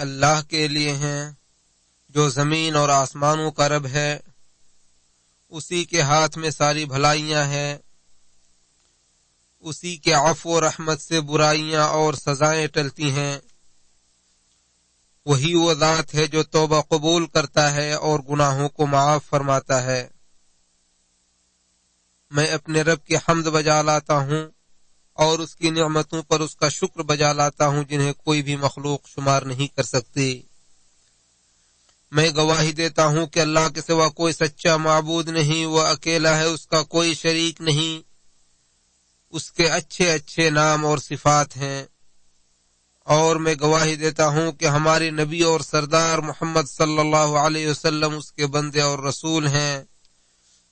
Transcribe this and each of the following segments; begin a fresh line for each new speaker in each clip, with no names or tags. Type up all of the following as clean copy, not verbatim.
اللہ کے لیے ہیں جو زمین اور آسمانوں کا رب ہے، اسی کے ہاتھ میں ساری بھلائیاں ہیں، اسی کے عفو و رحمت سے برائیاں اور سزائیں ٹلتی ہیں۔ وہی وہ ذات ہے جو توبہ قبول کرتا ہے اور گناہوں کو معاف فرماتا ہے۔ میں اپنے رب کی حمد بجا لاتا ہوں اور اس کی نعمتوں پر اس کا شکر بجا لاتا ہوں جنہیں کوئی بھی مخلوق شمار نہیں کر سکتی۔ میں گواہی دیتا ہوں کہ اللہ کے سوا کوئی سچا معبود نہیں، وہ اکیلا ہے، اس کا کوئی شریک نہیں، اس کے اچھے اچھے نام اور صفات ہیں۔ اور میں گواہی دیتا ہوں کہ ہمارے نبی اور سردار محمد صلی اللہ علیہ وسلم اس کے بندے اور رسول ہیں،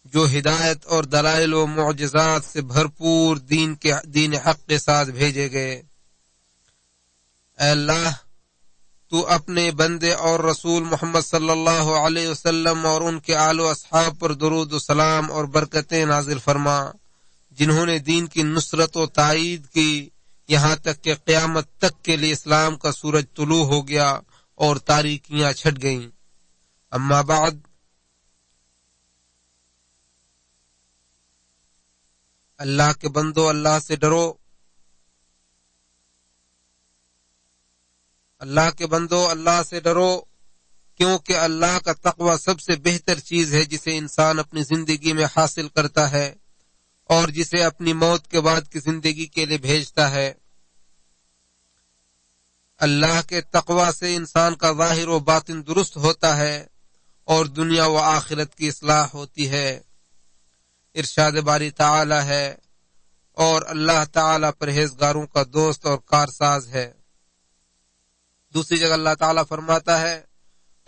جو ہدایت اور دلائل و معجزات سے بھرپور دین حق کے ساتھ بھیجے گئے۔ اے اللہ، تو اپنے بندے اور رسول محمد صلی اللہ علیہ وسلم اور ان کے آل و اصحاب پر درود و سلام اور برکتیں نازل فرما، جنہوں نے دین کی نصرت و تائید کی، یہاں تک کہ قیامت تک کے لیے اسلام کا سورج طلوع ہو گیا اور تاریکیاں چھٹ گئیں۔ اما بعد، اللہ کے بندو، اللہ سے ڈرو، اللہ کے بندو، اللہ سے ڈرو، کیونکہ اللہ کا تقوی سب سے بہتر چیز ہے جسے انسان اپنی زندگی میں حاصل کرتا ہے اور جسے اپنی موت کے بعد کی زندگی کے لیے بھیجتا ہے۔ اللہ کے تقوی سے انسان کا ظاہر و باطن درست ہوتا ہے اور دنیا و آخرت کی اصلاح ہوتی ہے۔ ارشاد باری تعالی ہے، اور اللہ تعالی پرہیزگاروں کا دوست اور کارساز ہے۔ دوسری جگہ اللہ تعالیٰ فرماتا ہے،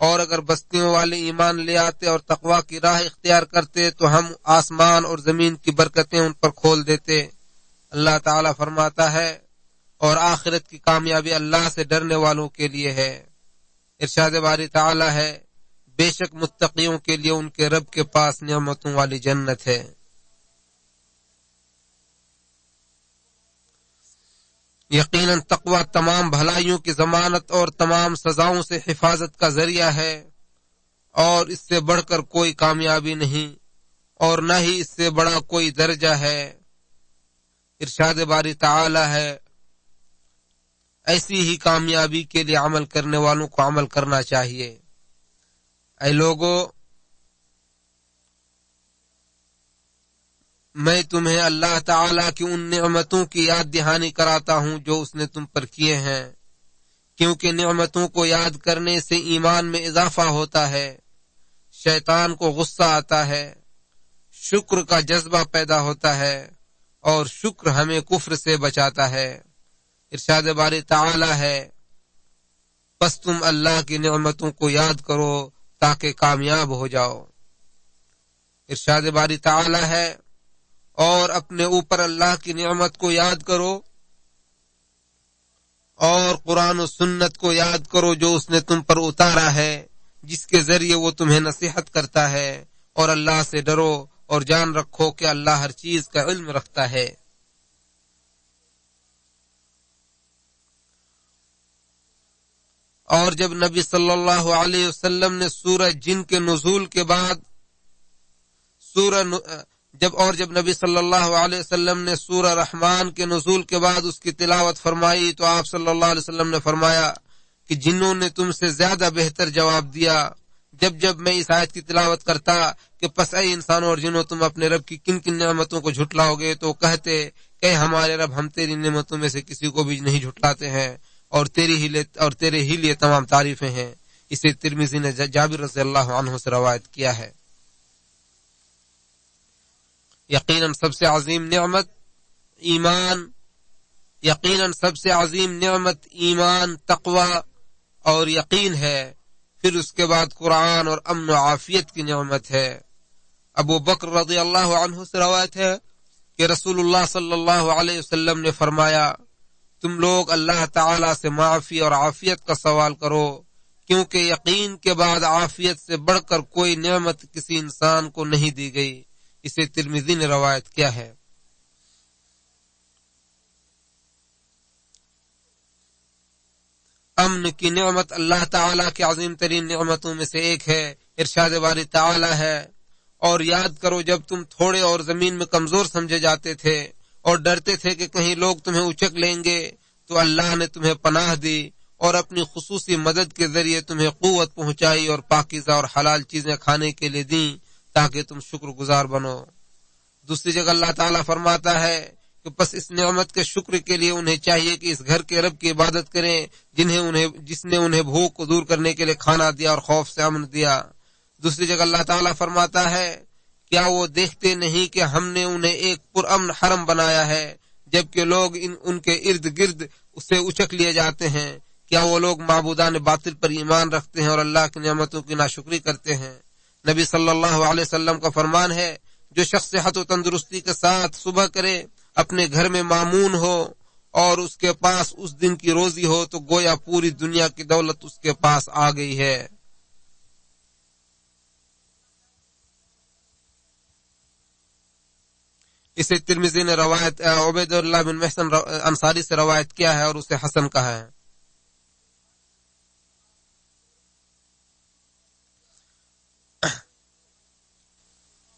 اور اگر بستیوں والے ایمان لے آتے اور تقوی کی راہ اختیار کرتے تو ہم آسمان اور زمین کی برکتیں ان پر کھول دیتے۔ اللہ تعالیٰ فرماتا ہے، اور آخرت کی کامیابی اللہ سے ڈرنے والوں کے لیے ہے۔ ارشاد باری تعالیٰ ہے، بے شک متقیوں کے لیے ان کے رب کے پاس نعمتوں والی جنت ہے۔ یقیناً تقوی تمام بھلائیوں کی ضمانت اور تمام سزاؤں سے حفاظت کا ذریعہ ہے، اور اس سے بڑھ کر کوئی کامیابی نہیں اور نہ ہی اس سے بڑا کوئی درجہ ہے۔ ارشاد باری تعالی ہے، ایسی ہی کامیابی کے لیے عمل کرنے والوں کو عمل کرنا چاہیے۔ اے لوگو، میں تمہیں اللہ تعالیٰ کی ان نعمتوں کی یاد دہانی کراتا ہوں جو اس نے تم پر کیے ہیں، کیونکہ نعمتوں کو یاد کرنے سے ایمان میں اضافہ ہوتا ہے، شیطان کو غصہ آتا ہے، شکر کا جذبہ پیدا ہوتا ہے، اور شکر ہمیں کفر سے بچاتا ہے۔ ارشاد باری تعالی ہے، بس تم اللہ کی نعمتوں کو یاد کرو تاکہ کامیاب ہو جاؤ۔ ارشاد باری تعالی ہے، اور اپنے اوپر اللہ کی نعمت کو یاد کرو اور قرآن و سنت کو یاد کرو جو اس نے تم پر اتارا ہے، جس کے ذریعے وہ تمہیں نصیحت کرتا ہے، اور اللہ سے ڈرو اور جان رکھو کہ اللہ ہر چیز کا علم رکھتا ہے۔ اور جب نبی صلی اللہ علیہ وسلم نے سورہ جن کے نزول کے بعد جب نبی صلی اللہ علیہ وسلم نے سورہ رحمان کے نزول کے بعد اس کی تلاوت فرمائی تو آپ صلی اللہ علیہ وسلم نے فرمایا کہ جنوں نے تم سے زیادہ بہتر جواب دیا جب میں اس آیت کی تلاوت کرتا کہ پس اے انسانوں اور جنوں، تم اپنے رب کی کن کن نعمتوں کو جھٹلاؤ گے، تو کہتے کہ ہمارے رب، ہم تیری نعمتوں میں سے کسی کو بھی نہیں جھٹلاتے ہیں، اور تیرے ہی لیے تمام تعریفیں ہیں۔ اسے ترمذی نے جابر رضی اللہ عنہ سے روایت کیا ہے۔ یقیناً سب سے عظیم نعمت ایمان، تقوی اور یقین ہے، پھر اس کے بعد قرآن اور امن و عافیت کی نعمت ہے۔ ابو بکر رضی اللہ عنہ سے روایت ہے کہ رسول اللہ صلی اللہ علیہ وسلم نے فرمایا، تم لوگ اللہ تعالی سے معافی اور عافیت کا سوال کرو، کیونکہ یقین کے بعد عافیت سے بڑھ کر کوئی نعمت کسی انسان کو نہیں دی گئی۔ اسے ترمذی نے روایت کیا ہے۔ امن کی نعمت اللہ تعالیٰ کی عظیم ترین نعمتوں میں سے ایک ہے۔ ارشاد باری تعالیٰ ہے، اور یاد کرو جب تم تھوڑے اور زمین میں کمزور سمجھے جاتے تھے اور ڈرتے تھے کہ کہیں لوگ تمہیں اچک لیں گے، تو اللہ نے تمہیں پناہ دی اور اپنی خصوصی مدد کے ذریعے تمہیں قوت پہنچائی اور پاکیزہ اور حلال چیزیں کھانے کے لیے دیں تاکہ تم شکر گزار بنو۔ دوسری جگہ اللہ تعالیٰ فرماتا ہے کہ بس اس نعمت کے شکر کے لیے انہیں چاہیے کہ اس گھر کے رب کی عبادت کریں جس نے انہیں بھوک کو دور کرنے کے لیے کھانا دیا اور خوف سے امن دیا۔ دوسری جگہ اللہ تعالیٰ فرماتا ہے کیا وہ دیکھتے نہیں کہ ہم نے انہیں ایک پرامن حرم بنایا ہے جبکہ لوگ ان کے ارد گرد اسے اچک لیے جاتے ہیں؟ کیا وہ لوگ معبودان باطل پر ایمان رکھتے ہیں اور اللہ کی نعمتوں کی ناشکری کرتے ہیں؟ نبی صلی اللہ علیہ وسلم کا فرمان ہے جو شخص صحت و تندرستی کے ساتھ صبح کرے، اپنے گھر میں مامون ہو اور اس کے پاس اس دن کی روزی ہو تو گویا پوری دنیا کی دولت اس کے پاس آ گئی ہے۔ اسے ترمذی نے روایت عبید اللہ بن محسن انصاری سے روایت کیا ہے اور اسے حسن کہا ہے۔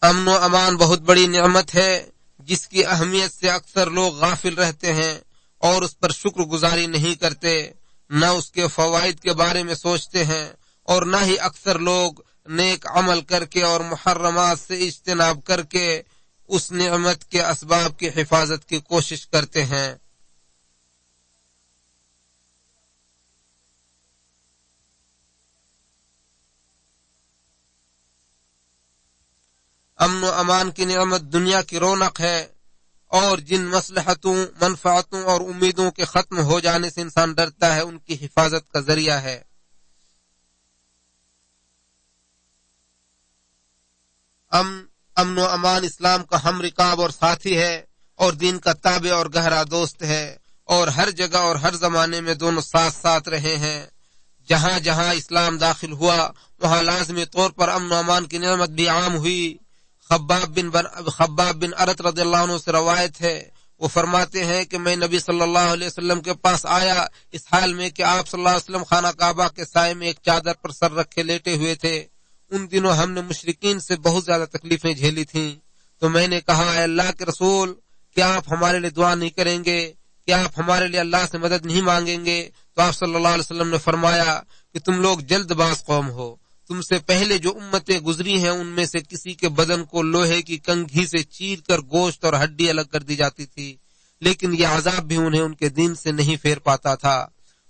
امن و امان بہت بڑی نعمت ہے جس کی اہمیت سے اکثر لوگ غافل رہتے ہیں اور اس پر شکر گزاری نہیں کرتے، نہ اس کے فوائد کے بارے میں سوچتے ہیں، اور نہ ہی اکثر لوگ نیک عمل کر کے اور محرمات سے اجتناب کر کے اس نعمت کے اسباب کی حفاظت کی کوشش کرتے ہیں۔ امن و امان کی نعمت دنیا کی رونق ہے اور جن مصلحتوں، منفعتوں اور امیدوں کے ختم ہو جانے سے انسان ڈرتا ہے ان کی حفاظت کا ذریعہ ہے۔ امن و امان اسلام کا ہم رکاب اور ساتھی ہے اور دین کا تابع اور گہرا دوست ہے، اور ہر جگہ اور ہر زمانے میں دونوں ساتھ ساتھ رہے ہیں۔ جہاں جہاں اسلام داخل ہوا وہاں لازمی طور پر امن و امان کی نعمت بھی عام ہوئی۔ خباب بن ارت رضی اللہ عنہ سے روایت ہے، وہ فرماتے ہیں کہ میں نبی صلی اللہ علیہ وسلم کے پاس آیا اس حال میں کہ آپ صلی اللہ علیہ وسلم خانہ کعبہ کے سائے میں ایک چادر پر سر رکھے لیٹے ہوئے تھے۔ ان دنوں ہم نے مشرکین سے بہت زیادہ تکلیفیں جھیلی تھیں، تو میں نے کہا اے اللہ کے رسول، کیا آپ ہمارے لیے دعا نہیں کریں گے؟ کیا آپ ہمارے لیے اللہ سے مدد نہیں مانگیں گے؟ تو آپ صلی اللہ علیہ وسلم نے فرمایا کہ تم لوگ جلد باز قوم ہو، تم سے پہلے جو امتیں گزری ہیں ان میں سے کسی کے بدن کو لوہے کی کنگھی سے چیر کر گوشت اور ہڈی الگ کر دی جاتی تھی، لیکن یہ عذاب بھی انہیں ان کے دین سے نہیں پھیر پاتا تھا۔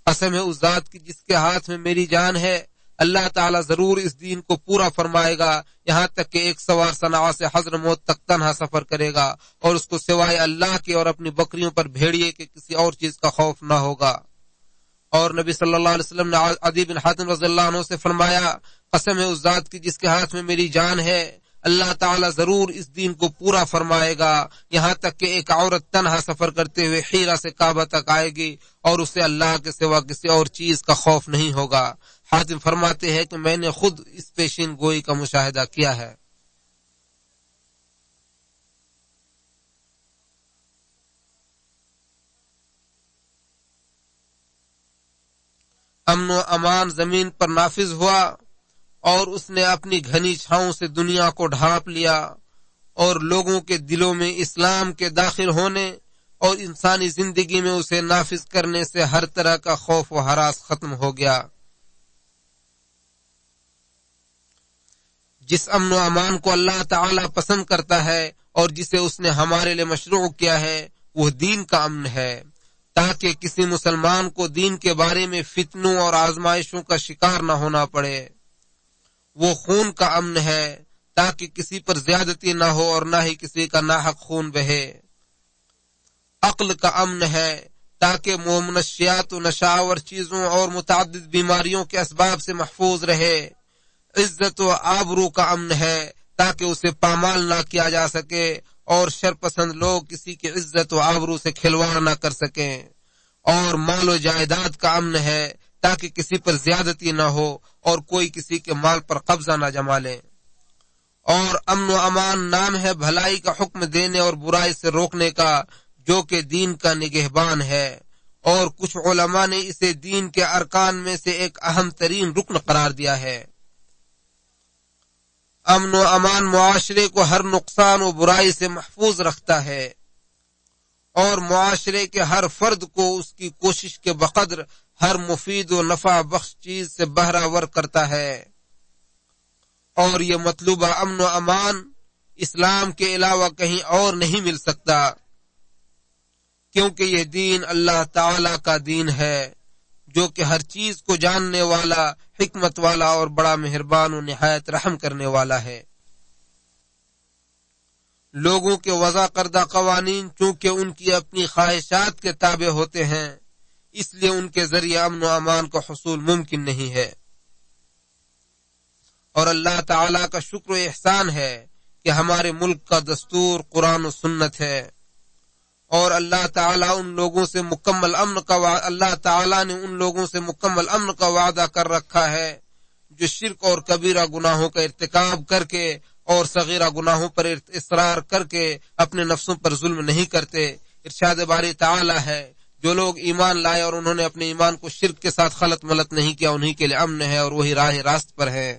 قسم ہے اس ذات کی جس کے ہاتھ میں میری جان ہے، اللہ تعالیٰ ضرور اس دین کو پورا فرمائے گا، یہاں تک کہ ایک سوار صنعاء سے حضرموت تک تنہا سفر کرے گا اور اس کو سوائے اللہ کے اور اپنی بکریوں پر بھیڑیے کے کسی اور چیز کا خوف نہ ہوگا۔ اور نبی صلی اللہ علیہ وسلم نے عدی بن حاتم رضی اللہ عنہ سے فرمایا قسم ہے اس ذات کی جس کے ہاتھ میں میری جان ہے، اللہ تعالیٰ ضرور اس دین کو پورا فرمائے گا، یہاں تک کہ ایک عورت تنہا سفر کرتے ہوئے حیرہ سے کعبہ تک آئے گی اور اسے اللہ کے سوا کسی اور چیز کا خوف نہیں ہوگا۔ حاتم فرماتے ہیں کہ میں نے خود اس پیشین گوئی کا مشاہدہ کیا ہے۔ امن و امان زمین پر نافذ ہوا اور اس نے اپنی گھنی چھاؤں سے دنیا کو ڈھانپ لیا، اور لوگوں کے دلوں میں اسلام کے داخل ہونے اور انسانی زندگی میں اسے نافذ کرنے سے ہر طرح کا خوف و ہراس ختم ہو گیا۔ جس امن و امان کو اللہ تعالی پسند کرتا ہے اور جسے اس نے ہمارے لیے مشروع کیا ہے وہ دین کا امن ہے، تاکہ کسی مسلمان کو دین کے بارے میں فتنوں اور آزمائشوں کا شکار نہ ہونا پڑے۔ وہ خون کا امن ہے تاکہ کسی پر زیادتی نہ ہو اور نہ ہی کسی کا ناحق خون بہے۔ عقل کا امن ہے تاکہ منشیات و نشاور چیزوں اور متعدد بیماریوں کے اسباب سے محفوظ رہے۔ عزت و آبرو کا امن ہے تاکہ اسے پامال نہ کیا جا سکے اور شرپسند لوگ کسی کی عزت و آبرو سے کھلواڑ نہ کر سکیں۔ اور مال و جائیداد کا امن ہے تاکہ کسی پر زیادتی نہ ہو اور کوئی کسی کے مال پر قبضہ نہ جما لے۔ اور امن و امان نام ہے بھلائی کا حکم دینے اور برائی سے روکنے کا، جو کہ دین کا نگہبان ہے، اور کچھ علماء نے اسے دین کے ارکان میں سے ایک اہم ترین رکن قرار دیا ہے۔ امن و امان معاشرے کو ہر نقصان و برائی سے محفوظ رکھتا ہے اور معاشرے کے ہر فرد کو اس کی کوشش کے بقدر ہر مفید و نفع بخش چیز سے بہرہ کرتا ہے، اور یہ مطلوبہ امن و امان اسلام کے علاوہ کہیں اور نہیں مل سکتا، کیونکہ یہ دین اللہ تعالی کا دین ہے جو کہ ہر چیز کو جاننے والا، حکمت والا اور بڑا مہربان و نہایت رحم کرنے والا ہے۔ لوگوں کے وضع کردہ قوانین چونکہ ان کی اپنی خواہشات کے تابع ہوتے ہیں، اس لیے ان کے ذریعے امن و امان کا حصول ممکن نہیں ہے، اور اللہ تعالی کا شکر و احسان ہے کہ ہمارے ملک کا دستور قرآن و سنت ہے، اور اللہ تعالی نے ان لوگوں سے مکمل امن کا وعدہ کر رکھا ہے جو شرک اور کبیرہ گناہوں کا ارتکاب کر کے اور صغیرہ گناہوں پر اصرار کر کے اپنے نفسوں پر ظلم نہیں کرتے۔ ارشاد باری تعالی ہے، جو لوگ ایمان لائے اور انہوں نے اپنے ایمان کو شرک کے ساتھ خلط ملط نہیں کیا، انہی کے لیے امن ہے اور وہی راہ راست پر ہے۔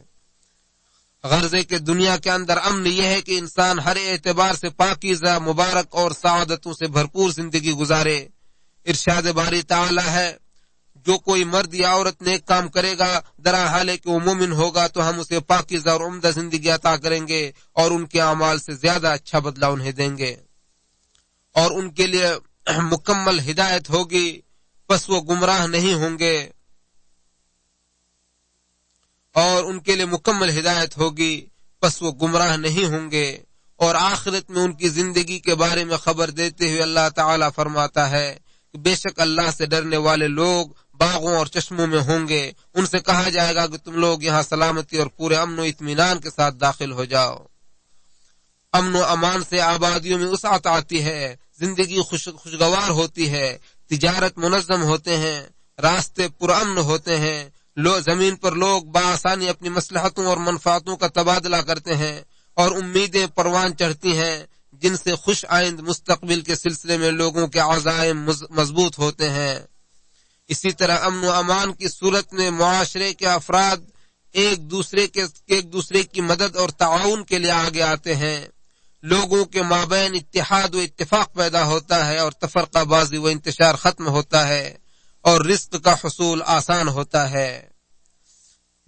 غرضے کہ دنیا کے اندر امن یہ ہے کہ انسان ہر اعتبار سے پاکیزہ، مبارک اور سعادتوں سے بھرپور زندگی گزارے۔ ارشاد باری تعالی ہے، جو کوئی مرد یا عورت نیک کام کرے گا درا حال کہ وہ مومن ہوگا تو ہم اسے پاکیزہ اور عمدہ زندگی عطا کریں گے اور ان کے اعمال سے زیادہ اچھا بدلہ انہیں دیں گے، اور ان کے لیے مکمل ہدایت ہوگی، پس وہ گمراہ نہیں ہوں گے، اور ان کے لیے مکمل ہدایت ہوگی پس وہ گمراہ نہیں ہوں گے۔ اور آخرت میں ان کی زندگی کے بارے میں خبر دیتے ہوئے اللہ تعالیٰ فرماتا ہے کہ بے شک اللہ سے ڈرنے والے لوگ باغوں اور چشموں میں ہوں گے، ان سے کہا جائے گا کہ تم لوگ یہاں سلامتی اور پورے امن و اطمینان کے ساتھ داخل ہو جاؤ۔ امن و امان سے آبادیوں میں وسعت آتی ہے، زندگی خوشگوار ہوتی ہے، تجارت منظم ہوتے ہیں، راستے پرامن ہوتے ہیں، زمین پر لوگ بآسانی اپنی مصلحتوں اور منفعتوں کا تبادلہ کرتے ہیں، اور امیدیں پروان چڑھتی ہیں جن سے خوش آئند مستقبل کے سلسلے میں لوگوں کے عزائم مضبوط ہوتے ہیں۔ اسی طرح امن و امان کی صورت میں معاشرے کے افراد ایک دوسرے کی مدد اور تعاون کے لیے آگے آتے ہیں، لوگوں کے مابین اتحاد و اتفاق پیدا ہوتا ہے اور تفرقہ بازی و انتشار ختم ہوتا ہے اور رزق کا حصول آسان ہوتا ہے۔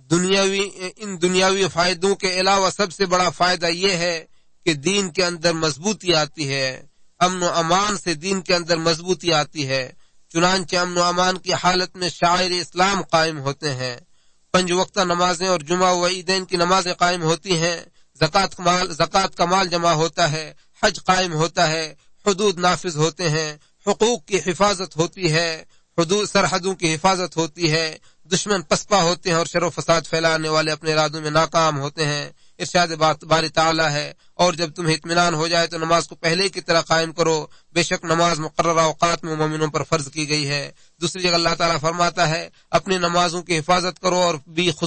دنیاوی فائدوں کے علاوہ سب سے بڑا فائدہ یہ ہے کہ دین کے اندر مضبوطی آتی ہے، امن و امان سے دین کے اندر مضبوطی آتی ہے، چنانچہ امن و امان کی حالت میں شاعر اسلام قائم ہوتے ہیں، 5 وقتہ نمازیں اور جمعہ و عیدین کی نمازیں قائم ہوتی ہیں، زکوٰۃ کا مال جمع ہوتا ہے، حج قائم ہوتا ہے، حدود نافذ ہوتے ہیں، حقوق کی حفاظت ہوتی ہے، سرحدوں کی حفاظت ہوتی ہے، دشمن پسپا ہوتے ہیں اور شر و فساد پھیلانے والے اپنے ارادوں میں ناکام ہوتے ہیں۔ ارشاد باری تعالی ہے، اور جب تمہیں اطمینان ہو جائے تو نماز کو پہلے کی طرح قائم کرو، بے شک نماز مقررہ اوقات میں مومنوں پر فرض کی گئی ہے۔ دوسری جگہ اللہ تعالیٰ فرماتا ہے، اپنی نمازوں کی حفاظت کرو اور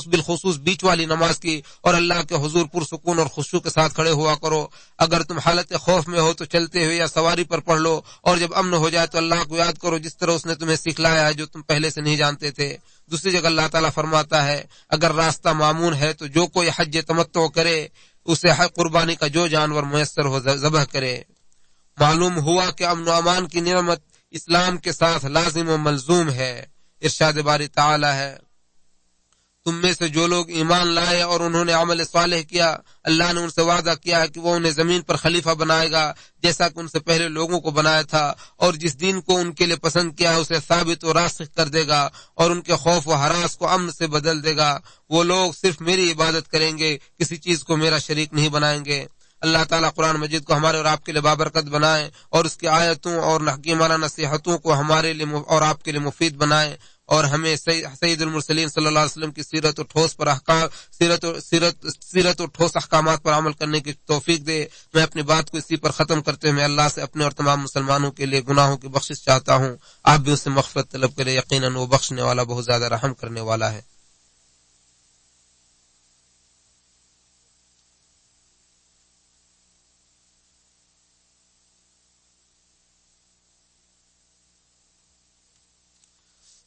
بالخصوص بیچ والی نماز کی، اور اللہ کے حضور پرسکون اور خشوع کے ساتھ کھڑے ہوا کرو۔ اگر تم حالت خوف میں ہو تو چلتے ہوئے یا سواری پر پڑھ لو، اور جب امن ہو جائے تو اللہ کو یاد کرو جس طرح اس نے تمہیں سکھلایا ہے جو تم پہلے سے نہیں جانتے تھے۔ دوسری جگہ اللہ تعالیٰ فرماتا ہے، اگر راستہ معمون ہے تو جو کوئی حج تمتع کرے اسے قربانی کا جو جانور میسر ہو ذبح کرے۔ معلوم ہوا کہ امن و امان کی نعمت اسلام کے ساتھ لازم و ملزوم ہے۔ ارشاد باری تعالی ہے، تم میں سے جو لوگ ایمان لائے اور انہوں نے عمل صالح کیا، اللہ نے ان سے وعدہ کیا ہے کہ وہ انہیں زمین پر خلیفہ بنائے گا جیسا کہ ان سے پہلے لوگوں کو بنایا تھا، اور جس دین کو ان کے لیے پسند کیا ہے اسے ثابت و راسخ کر دے گا اور ان کے خوف و ہراس کو امن سے بدل دے گا۔ وہ لوگ صرف میری عبادت کریں گے، کسی چیز کو میرا شریک نہیں بنائیں گے۔ اللہ تعالیٰ قرآن مجید کو ہمارے اور آپ کے لیے بابرکت بنائے اور اس کی آیتوں اور حکیمانہ نصیحتوں کو ہمارے لیے اور آپ کے لیے مفید بنائے، اور ہمیں سید المرسلین صلی اللہ علیہ وسلم کی سیرت و ٹھوس احکامات پر عمل کرنے کی توفیق دے۔ میں اپنی بات کو اسی پر ختم کرتے ہوئے اللہ سے اپنے اور تمام مسلمانوں کے لیے گناہوں کی بخشش چاہتا ہوں، آپ بھی اس سے مغفرت طلب کریں، یقیناً وہ بخشنے والا بہت زیادہ رحم کرنے والا ہے۔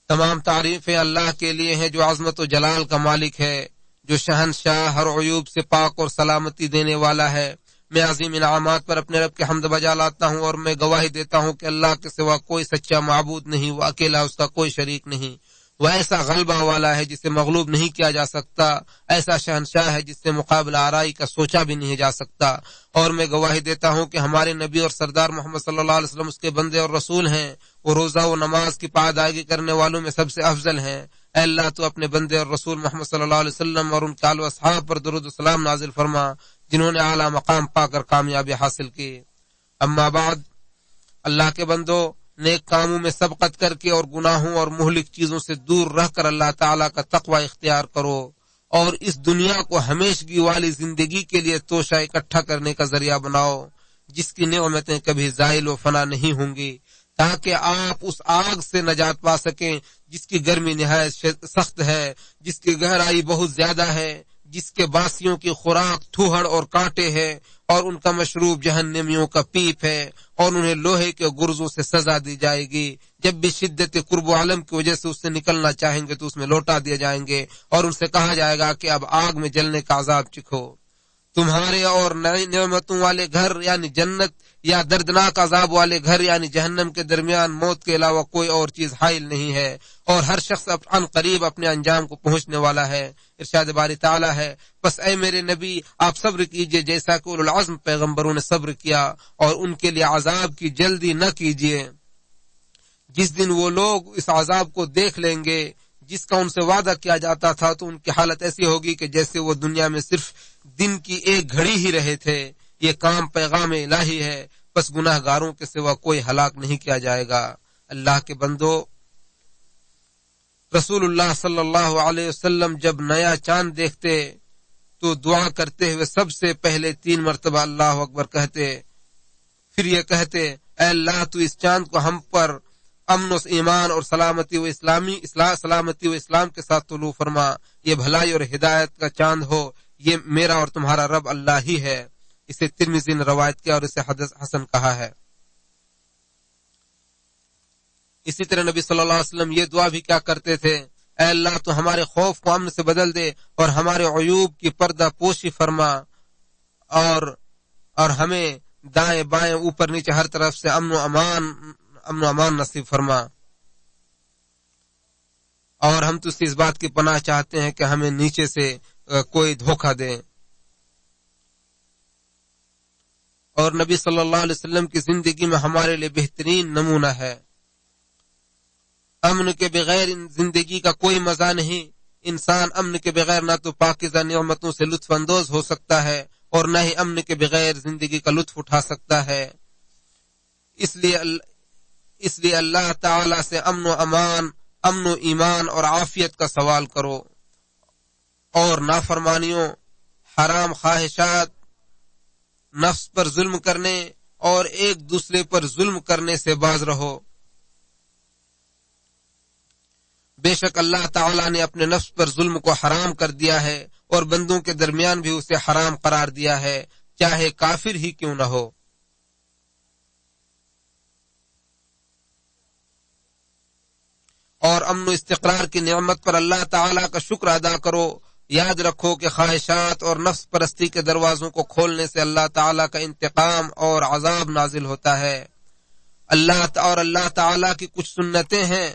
تمام تعریفیں اللہ کے لیے ہیں جو عظمت و جلال کا مالک ہے، جو شہنشاہ ہر عیوب سے پاک اور سلامتی دینے والا ہے۔ میں عظیم انعامات پر اپنے رب کے حمد بجا لاتا ہوں اور میں گواہی دیتا ہوں کہ اللہ کے سوا کوئی سچا معبود نہیں، وہ اکیلا، اس کا کوئی شریک نہیں۔ وہ ایسا غلبہ والا ہے جسے مغلوب نہیں کیا جا سکتا، ایسا شہنشاہ ہے جس سے مقابلہ آرائی کا سوچا بھی نہیں جا سکتا۔ اور میں گواہی دیتا ہوں کہ ہمارے نبی اور سردار محمد صلی اللہ علیہ وسلم اس کے بندے اور رسول ہیں۔ وہ روزہ و نماز کی پادائیگی کرنے والوں میں سب سے افضل ہیں۔ اے اللہ تو اپنے بندے اور رسول محمد صلی اللہ علیہ وسلم اور ان کے آل و اصحاب پر درود و سلام نازل فرما جنہوں نے اعلیٰ مقام پا کر کامیابی حاصل کی۔ اما بعد، اللہ کے بندو، نیک کاموں میں سبقت کر کے اور گناہوں اور مہلک چیزوں سے دور رہ کر اللہ تعالیٰ کا تقوی اختیار کرو اور اس دنیا کو ہمیشگی والی زندگی کے لیے توشہ اکٹھا کرنے کا ذریعہ بناؤ جس کی نعمتیں کبھی زائل و فنا نہیں ہوں گی، تاکہ آپ اس آگ سے نجات پا سکیں جس کی گرمی نہایت سخت ہے، جس کی گہرائی بہت زیادہ ہے، جس کے باسیوں کی خوراک تھوہڑ اور کانٹے ہے اور ان کا مشروب جہنمیوں کا پیپ ہے، اور انہیں لوہے کے گرزوں سے سزا دی جائے گی۔ جب بھی شدت قرب و علم کی وجہ سے اس سے نکلنا چاہیں گے تو اس میں لوٹا دیے جائیں گے اور ان سے کہا جائے گا کہ اب آگ میں جلنے کا عذاب چکھو۔ تمہارے اور نئی نعمتوں والے گھر یعنی جنت یا دردناک عذاب والے گھر یعنی جہنم کے درمیان موت کے علاوہ کوئی اور چیز حائل نہیں ہے، اور ہر شخص عن قریب اپنے انجام کو پہنچنے والا ہے۔ ارشاد باری تعالیٰ ہے، بس اے میرے نبی آپ صبر کیجئے جیسا کہ اولو العزم پیغمبروں نے صبر کیا، اور ان کے لیے عذاب کی جلدی نہ کیجئے۔ جس دن وہ لوگ اس عذاب کو دیکھ لیں گے جس کا ان سے وعدہ کیا جاتا تھا تو ان کی حالت ایسی ہوگی کہ جیسے وہ دنیا میں صرف دن کی ایک گھڑی ہی رہے تھے۔ یہ کام پیغام الہی ہے، بس گناہ گاروں کے سوا کوئی ہلاک نہیں کیا جائے گا۔ اللہ کے بندو، رسول اللہ صلی اللہ علیہ وسلم جب نیا چاند دیکھتے تو دعا کرتے ہوئے سب سے پہلے 3 مرتبہ اللہ اکبر کہتے، پھر یہ کہتے، اے اللہ تو اس چاند کو ہم پر امن و ایمان اور سلامتی و اسلام کے ساتھ طلوع فرما، یہ بھلائی اور ہدایت کا چاند ہو، یہ میرا اور تمہارا رب اللہ ہی ہے۔ اسے ترمذی نے روایت کیا اور اسے حدیث حسن کہا ہے۔ اسی طرح نبی صلی اللہ علیہ وسلم یہ دعا بھی کیا کرتے تھے، اے اللہ تو ہمارے خوف کو امن سے بدل دے اور ہمارے عیوب کی پردہ پوشی فرما، اور ہمیں دائیں بائیں اوپر نیچے ہر طرف سے امن و امان نصیب فرما، اور ہم تو اس بات کی پناہ چاہتے ہیں کہ ہمیں نیچے سے کوئی دھوکہ دے۔ اور نبی صلی اللہ علیہ وسلم کی زندگی میں ہمارے لیے بہترین نمونہ ہے۔ امن کے بغیر زندگی کا کوئی مزہ نہیں۔ انسان امن کے بغیر نہ تو پاکیزہ نعمتوں سے لطف اندوز ہو سکتا ہے اور نہ ہی امن کے بغیر زندگی کا لطف اٹھا سکتا ہے۔ اس لیے اللہ تعالی سے امن و ایمان اور عافیت کا سوال کرو، اور نافرمانیوں، حرام خواہشات، نفس پر ظلم کرنے اور ایک دوسرے پر ظلم کرنے سے باز رہو۔ بے شک اللہ تعالی نے اپنے نفس پر ظلم کو حرام کر دیا ہے اور بندوں کے درمیان بھی اسے حرام قرار دیا ہے، چاہے کافر ہی کیوں نہ ہو۔ اور امن و استقرار کی نعمت پر اللہ تعالی کا شکر ادا کرو۔ یاد رکھو کہ خواہشات اور نفس پرستی کے دروازوں کو کھولنے سے اللہ تعالی کا انتقام اور عذاب نازل ہوتا ہے۔ اللہ تعالی کی کچھ سنتیں ہیں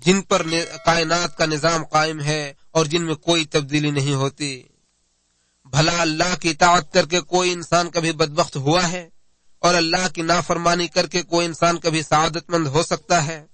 جن پر کائنات کا نظام قائم ہے اور جن میں کوئی تبدیلی نہیں ہوتی۔ بھلا اللہ کی اطاعت کر کے کوئی انسان کبھی بدبخت ہوا ہے، اور اللہ کی نافرمانی کر کے کوئی انسان کبھی سعادت مند ہو سکتا ہے؟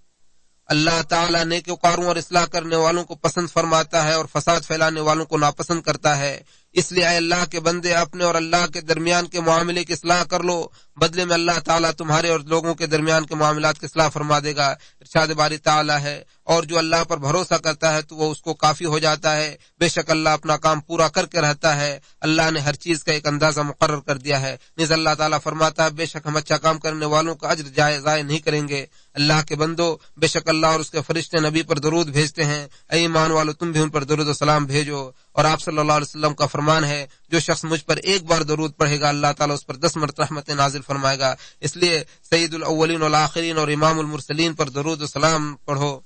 اللہ تعالیٰ نیکوکاروں اور اصلاح کرنے والوں کو پسند فرماتا ہے اور فساد پھیلانے والوں کو ناپسند کرتا ہے۔ اس لیے اے اللہ کے بندے، اپنے اور اللہ کے درمیان کے معاملے کی اصلاح کر لو، بدلے میں اللہ تعالیٰ تمہارے اور لوگوں کے درمیان کے معاملات کی اصلاح فرما دے گا۔ ارشاد باری تعالیٰ ہے، اور جو اللہ پر بھروسہ کرتا ہے تو وہ اس کو کافی ہو جاتا ہے۔ بے شک اللہ اپنا کام پورا کر کے رہتا ہے۔ اللہ نے ہر چیز کا ایک اندازہ مقرر کر دیا ہے۔ نیز اللہ تعالیٰ فرماتا ہے، بے شک ہم اچھا کام کرنے والوں کا اجر ضائع نہیں کریں گے۔ اللہ کے بندو، بے شک اللہ اور اس کے فرشتے نبی پر درود بھیجتے ہیں۔ اے ایمان والو، تم بھی ان پر درود و سلام بھیجو۔ اور آپ صلی اللہ علیہ وسلم کا فرمان ہے، جو شخص مجھ پر ایک بار درود پڑھے گا اللہ تعالیٰ اس پر 10 مرتبہ رحمتیں نازل فرمائے گا۔ اس لیے سید الاولین والآخرین اور امام المرسلین پر درود و سلام پڑھو۔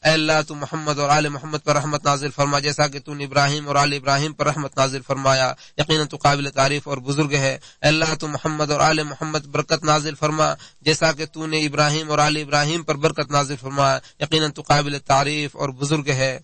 اے اللہ تو محمد اور آل محمد پر رحمت نازل فرما جیسا کہ تو نے ابراہیم اور آل ابراہیم پر رحمت نازل فرمایا، یقیناً تو قابل تعریف اور بزرگ ہے۔ اے اللہ تو محمد اور آل محمد برکت نازل فرما جیسا کہ تو نے ابراہیم اور آل ابراہیم پر برکت نازل فرمایا، یقیناً تو قابل تعریف اور بزرگ ہے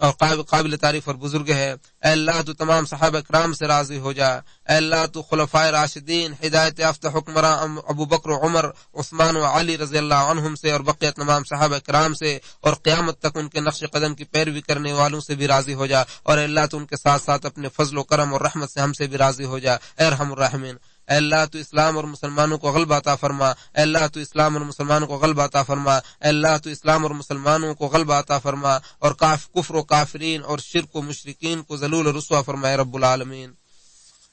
اور قابل تعریف اور بزرگ ہے۔ اے اللہ تو تمام صحابہ کرام سے راضی ہو جا۔ اے اللہ تو خلفائے راشدین ہدایت یافتہ حکمراں ابو بکر و عمر عثمان و علی رضی اللہ عنہم سے اور بقیہ تمام صحابہ کرام سے اور قیامت تک ان کے نقش قدم کی پیروی کرنے والوں سے بھی راضی ہو جا، اور اے اللہ تو ان کے ساتھ ساتھ اپنے فضل و کرم اور رحمت سے ہم سے بھی راضی ہو جا، اے ارحم الراحمین۔ اے اللہ تو اسلام اور مسلمانوں کو غلبہ عطا فرما۔ اے اللہ تو اسلام اور مسلمانوں کو غلبہ عطا فرما۔ اے اللہ تو اسلام اور مسلمانوں کو غلبہ عطا فرما اور کفر و کافرین اور شرک و مشرکین کو ذلیل و رسوا فرما اے رب العالمین۔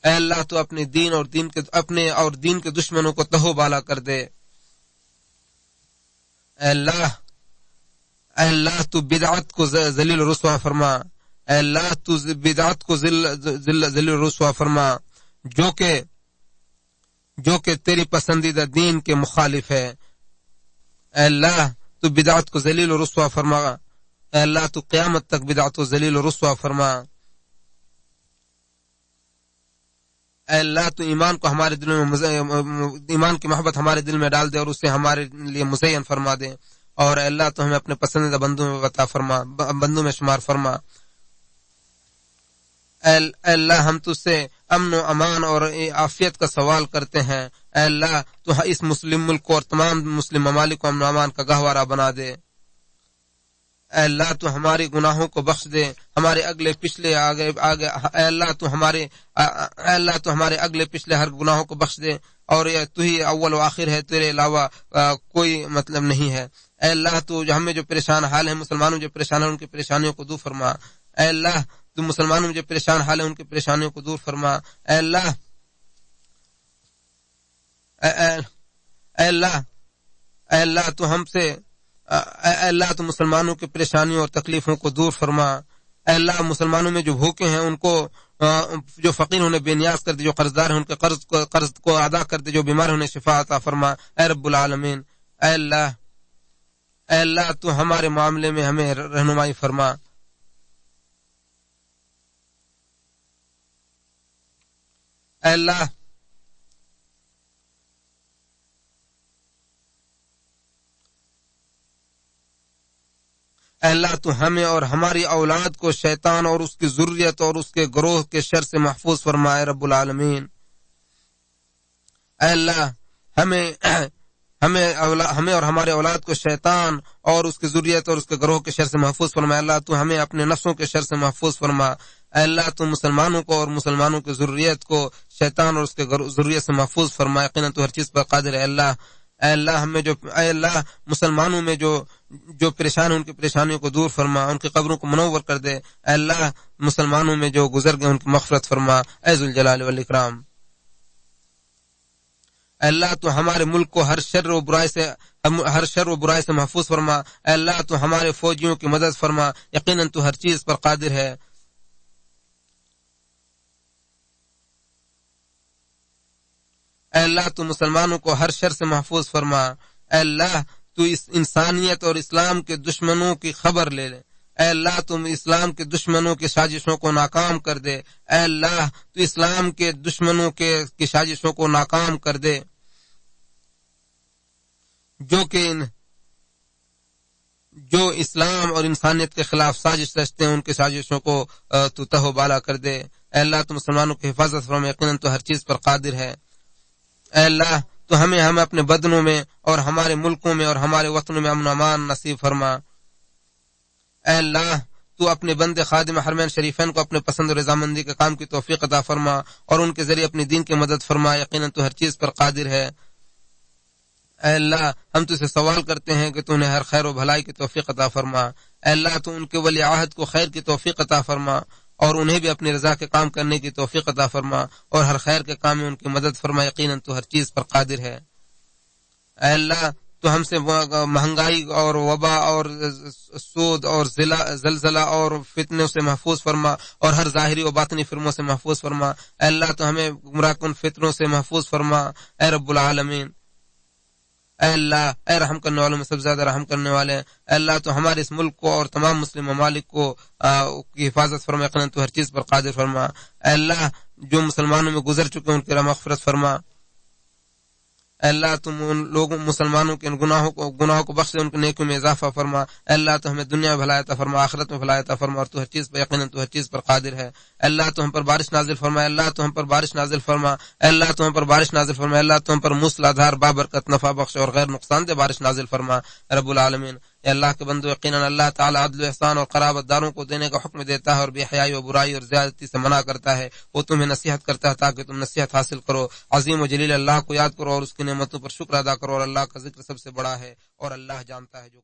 اے اللہ تو اپنے دین اور دین کے دشمنوں کو تہو بالا کر دے۔ اے اللہ تو بدعت کو ذلیل و رسوا فرما۔ اے اللہ تو بدعت کو ذلیل و رسوا فرما جو کہ تیری پسندیدہ دین کے مخالف ہے۔ اے اللہ تو بدعت کو ذلیل و رسوا فرما۔ اے اللہ تو قیامت تک بدعت کو ذلیل و رسوا فرما۔ اے اللہ تو ایمان کو ہمارے دل میں ایمان کی محبت ہمارے دل میں ڈال دے اور اسے ہمارے لیے مزین فرما دے، اور اے اللہ تو ہمیں اپنے پسندیدہ بندوں میں شمار فرما۔ اے اللہ ہم تجھ سے امن و امان اور عافیت کا سوال کرتے ہیں۔ اے اللہ تو اس مسلم ملک کو اور تمام مسلم ممالک کو امن و امان کا گہوارہ بنا دے۔ اے اللہ تو ہمارے گناہوں کو بخش دے، ہمارے اگلے پچھلے آگے اے اللہ تو ہمارے اگلے پچھلے ہر گناہوں کو بخش دے، اور تو ہی اول و آخر ہے، تیرے علاوہ کوئی مطلب نہیں ہے۔ اے اللہ تو ہمیں جو پریشان حال ہیں، مسلمانوں جو پریشان ہیں ان کی پریشانیوں کو دور فرما۔ اے اللہ تو مسلمانوں میں جو پریشان حال ہیں ان کی پریشانیوں کو دور فرما۔ اے اللہ اے اللہ تو ہم سے اے اللہ تو مسلمانوں کی پریشانیوں اور تکلیفوں کو دور فرما۔ اے اللہ مسلمانوں میں جو بھوکے ہیں ان کو، جو فقیر انہیں بے نیاز کر دے، جو قرضدار ہیں ان کے قرض کو ادا کر دے، جو بیمار انہیں شفا عطا فرما اے رب العالمین۔ اے اللہ تو ہمارے معاملے میں ہمیں رہنمائی فرما۔ اے اللہ تو ہمیں اور ہماری اولاد کو شیطان اور اس کی ذریت اور اس کے گروہ کے شر سے محفوظ فرمائے رب العالمین۔ اے اللہ ہمیں اور ہمارے اولاد کو شیطان اور اس کی ذریت اور اس کے گروہ کے شر سے محفوظ فرمائے۔ اللہ تو ہمیں اپنے نفسوں کے شر سے محفوظ فرما۔ اے اللہ تو مسلمانوں کو اور مسلمانوں کی ذریت کو شیطان اور اس کے ذریت سے محفوظ فرما، یقیناً تو ہر چیز پر قادر ہے۔ اے اللہ مسلمانوں میں جو پریشان ہیں ان کی پریشانیوں کو دور فرما، ان کی قبروں کو منور کر دے۔ اے اللہ مسلمانوں میں جو گزر گئے ان کی مغفرت فرما اے ذوالجلال والاکرام۔ اے اللہ تو ہمارے ملک کو ہر شر و برائی سے محفوظ فرما۔ اے اللہ تو ہمارے فوجیوں کی مدد فرما، یقیناً تو ہر چیز پر قادر ہے۔ اے اللہ تو مسلمانوں کو ہر شر سے محفوظ فرما۔ اے اللہ تو اس انسانیت اور اسلام کے دشمنوں کی خبر لے لے۔ اے اللہ تم اسلام کے دشمنوں کی سازشوں کو ناکام کر دے۔ اے اللہ تو اسلام کے دشمنوں کی سازشوں کو ناکام کر دے، جو اسلام اور انسانیت کے خلاف سازش رچتے ہیں ان کی سازشوں کو تو تہو بالا کر دے۔ اے اللہ تو مسلمانوں کی حفاظت فرما، یقیناً تو ہر چیز پر قادر ہے۔ اے اللہ تو ہمیں اپنے بدنوں میں اور ہمارے ملکوں میں اور ہمارے وطنوں میں امن و امان نصیب فرما۔ اے اللہ تو اپنے بندے خادم حرمین شریفین کو اپنے پسند و رضامندی کے کام کی توفیق عطا فرما اور ان کے ذریعے اپنی دین کی مدد فرما، یقیناً تو ہر چیز پر قادر ہے۔ اے اللہ ہم تو سے سوال کرتے ہیں کہ تو انہیں ہر خیر و بھلائی کی توفیق عطا فرما۔ اے اللہ تو ان کے ولی عہد کو خیر کی توفیق عطا فرما اور انہیں بھی اپنی رضا کے کام کرنے کی توفیق عطا فرما اور ہر خیر کے کام میں ان کی مدد فرما، یقیناً تو ہر چیز پر قادر ہے۔ اے اللہ تو ہم سے مہنگائی اور وبا اور سود اور زلزلہ اور فتنوں سے محفوظ فرما اور ہر ظاہری و باطنی فرموں سے محفوظ فرما۔ اے اللہ تو ہمیں گمراہ کن فتنوں سے محفوظ فرما اے رب العالمین۔ اے اللہ اے رحم کرنے والوں میں سب سے زیادہ رحم کرنے والے ہیں، اے اللہ تو ہمارے اس ملک کو اور تمام مسلم ممالک کو کی حفاظت فرما، یقیناً تو ہر چیز پر قادر فرما، اے اللہ جو مسلمانوں میں گزر چکے ہیں ان کی مغفرت فرما، اے اللہ تم ان لوگوں مسلمانوں کے گناہوں کو بخش دے، ان کے نیکیوں میں اضافہ فرما، اے اللہ تو ہمیں دنیا میں بھلائی عطا فرما، آخرت میں بھلائی عطا فرما، اور تو ہر چیز پر یقیناً تو ہر چیز پر قادر ہے، اے اللہ تو ہم پر بارش نازل فرما، اے اللہ تو ہم پر بارش نازل فرما، اے اللہ تو ہم پر بارش نازل فرما، اے اللہ تو ہم پر موسلادھار بابرکت نفع بخش اور غیر نقصان دہ بارش نازل فرما رب العالمین۔ اے اللہ کے بندو یقیناً اللہ تعالی عدل و احسان اور قرابت داروں کو دینے کا حکم دیتا ہے اور بے حیائی و برائی اور زیادتی سے منع کرتا ہے، وہ تمہیں نصیحت کرتا ہے تاکہ تم نصیحت حاصل کرو، عظیم و جلیل اللہ کو یاد کرو اور اس کی نعمتوں پر شکر ادا کرو، اور اللہ کا ذکر سب سے بڑا ہے اور اللہ جانتا ہے جو